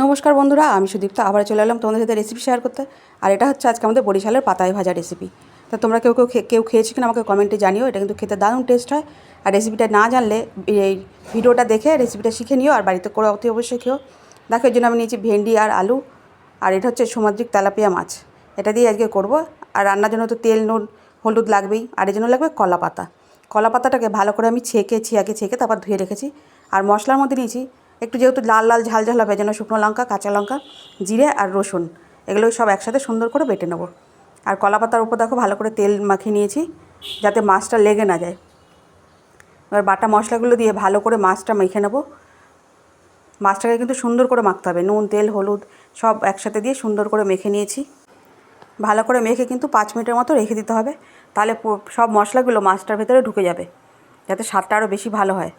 নমস্কার বন্ধুরা, আমি সুদীপ্তা আবার চলে এলাম তোমাদের সাথে রেসিপি শেয়ার করতে। আর এটা হচ্ছে আজকে আমাদের বরিশালের পাতায় ভাজা রেসিপি। তা তোমরা কেউ খেয়েছো কিনা আমাকে কমেন্টে জানিও। এটা কিন্তু খেতে দারুণ টেস্ট হয়। আর রেসিপিটা না জানলে এই ভিডিওটা দেখে রেসিপিটা শিখে নিও আর বাড়িতে করে অতি অবশ্যই খেও। দেখো, এই জন্য আমি নিয়েছি ভেন্ডি আর আলু, আর এটা হচ্ছে সামুদ্রিক তেলাপিয়া মাছ। এটা দিয়ে আজকে করব। আর রান্নার জন্য তো তেল, নুন, হলুদ লাগবেই। আর এর জন্য লাগবে কলা পাতা। কলা পাতাটাকে ভালো করে আমি ছেঁকে তারপর ধুয়ে রেখেছি। আর মশলার মধ্যে নিয়েছি একটু, যেহেতু লাল লাল ঝাল ঝাল হবে, যেন শুকনো লঙ্কা, কাঁচা লঙ্কা, জিরে আর রসুন, এগুলো সব একসাথে সুন্দর করে বেটে নেব। আর কলা পাতার উপর দেখো ভালো করে তেল মাখিয়ে নিয়েছি, যাতে মাছটা লেগে না যায়। এবার বাটা মশলাগুলো দিয়ে ভালো করে মাছটা মেখে নেব। মাছটাকে কিন্তু সুন্দর করে মাখতে হবে, নুন, তেল, হলুদ সব একসাথে দিয়ে সুন্দর করে মেখে নিয়েছি। ভালো করে মেখে কিন্তু 5 মিনিটের মতো রেখে দিতে হবে, তাহলে সব মশলাগুলো মাছটার ভেতরে ঢুকে যাবে, যাতে স্বাদটা আরও বেশি ভালো হয়।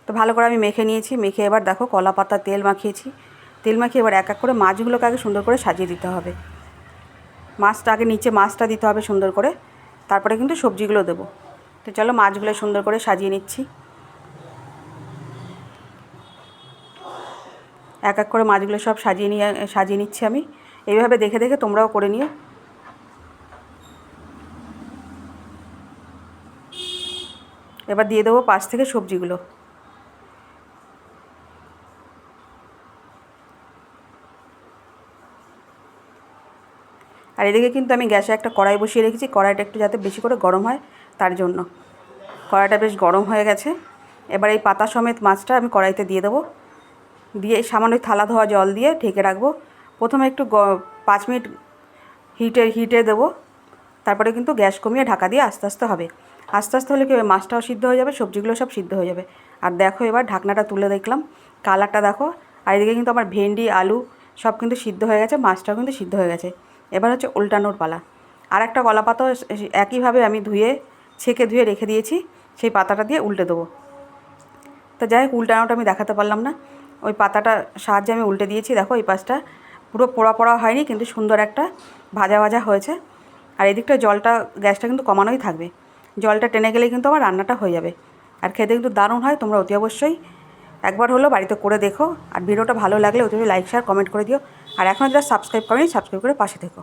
তো ভালো করে আমি মেখে নিয়েছি। মেখে এবার দেখো কলা পাতা তেল মাখিয়েছি। তেল মাখিয়ে এবার এক এক করে মাছগুলোকে আগে সুন্দর করে সাজিয়ে দিতে হবে। মাছটা আগে নিচে মাছটা দিতে হবে সুন্দর করে, তারপরে কিন্তু সবজিগুলো দেবো। তো চলো মাছগুলো সুন্দর করে সাজিয়ে নিচ্ছি। এক এক করে মাছগুলো সব সাজিয়ে নিচ্ছি আমি। এইভাবে দেখে দেখে তোমরাও করে নিও। এবার দিয়ে দেবো পাশ থেকে সবজিগুলো। আর এদিকে কিন্তু আমি গ্যাসে একটা কড়াই বসিয়ে রেখেছি। কড়াইটা একটু যাতে বেশি করে গরম হয় তার জন্য। কড়াইটা বেশ গরম হয়ে গেছে। এবার এই পাতা সমেত মাছটা আমি কড়াইতে দিয়ে দেবো। দিয়ে সামান্য থালা ধোয়া জল দিয়ে ঢেকে রাখবো। প্রথমে একটু 5 মিনিট হিটে দেবো। তারপরে কিন্তু গ্যাস কমিয়ে ঢাকা দিয়ে আস্তে আস্তে হবে। আস্তে আস্তে হলে কি হবে, মাছটাও সিদ্ধ হয়ে যাবে, সবজিগুলো সব সিদ্ধ হয়ে যাবে। আর দেখো এবার ঢাকনাটা তুলে দেখলাম, কালারটা দেখো। আর এদিকে কিন্তু আমার ভেন্ডি, আলু সব কিন্তু সিদ্ধ হয়ে গেছে, মাছটাও কিন্তু সিদ্ধ হয়ে গেছে। এবার হচ্ছে উল্টানোর পালা। আর একটা কলা পাতাও একইভাবে আমি ছেঁকে ধুয়ে রেখে দিয়েছি, সেই পাতাটা দিয়ে উল্টে দেবো। তো যাই হোক, উল্টানোটা আমি দেখাতে পারলাম না। ওই পাতাটার সাহায্যে আমি উল্টে দিয়েছি। দেখো এই পাশটা পুরো পোড়া পোড়া হয়নি, কিন্তু সুন্দর একটা ভাজা ভাজা হয়েছে। আর এদিকটা গ্যাসটা কিন্তু কমানোই থাকবে। জলটা টেনে গেলেই কিন্তু আমার রান্নাটা হয়ে যাবে। আর খেতে কিন্তু দারুণ হয়। তোমরা অতি অবশ্যই একবার হলেও বাড়িতে করে দেখো। আর ভিডিওটা ভালো লাগলে অতি লাইক, শেয়ার, কমেন্ট করে দিও। আর এখনও যারা সাবস্ক্রাইব করেনি, সাবস্ক্রাইব করে পাশে থেকো।